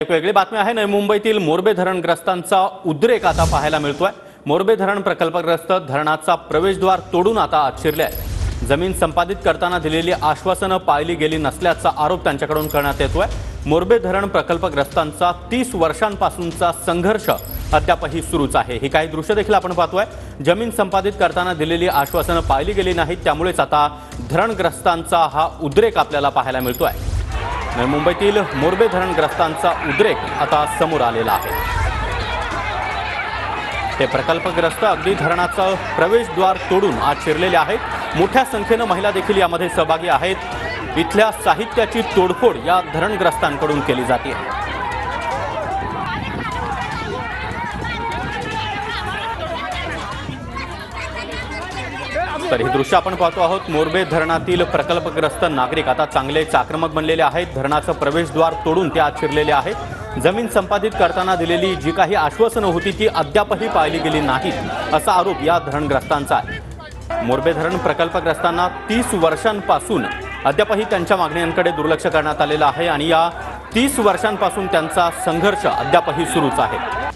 एक वेगळी बातमी आहे. नवी मुंबईतील मोरबे धरणग्रस्तांचा उद्रेक आता पाहायला मिळतोय. मोरबे धरण प्रकल्पग्रस्त धरणाचा प्रवेशद्वार तोडून आता आत शिरले आहे. जमीन संपादित करताना दिलेली आश्वासनं पाळली गेली नसल्याचा आरोप त्यांच्याकडून करण्यात येतोय. मोरबे धरण प्रकल्पग्रस्तांचा 30 वर्षांपासूनचा संघर्ष अद्यापही सुरूच आहे. ही काही दृश्य देखील आपण पाहतोय. जमीन संपादित करताना दिलेली आश्वासनं पाळली गेली नाहीत, त्यामुळेच आता धरणग्रस्तांचा हा उद्रेक आपल्याला पाहायला मिळतोय. नवी मुंबईतील मोरबे धरणग्रस्तांचा उद्रेक आता समोर आलेला आहे. हे प्रकल्पग्रस्त अगदी धरणाचं प्रवेशद्वार तोडून आत शिरलेले आहेत. मोठ्या संख्येनं महिला देखील यामध्ये सहभागी आहेत. इथल्या साहित्याची तोडफोड या धरणग्रस्तांकडून केली जाते. तर ही दृश्य आपण पाहतो आहोत. मोरबे धरणातील प्रकल्पग्रस्त नागरिक आता चांगलेच आक्रमक बनलेले आहेत. धरणाचं प्रवेशद्वार तोडून ते आत शिरलेले आहेत. जमीन संपादित करताना दिलेली जी काही आश्वासनं होती ती अद्यापही पाळली गेली नाहीत असा आरोप या धरणग्रस्तांचा आहे. मोरबे धरण प्रकल्पग्रस्तांना 30 वर्षांपासून अद्यापही त्यांच्या मागण्यांकडे दुर्लक्ष करण्यात आलेलं आहे आणि या 30 वर्षांपासून त्यांचा संघर्ष अद्यापही सुरूच आहे.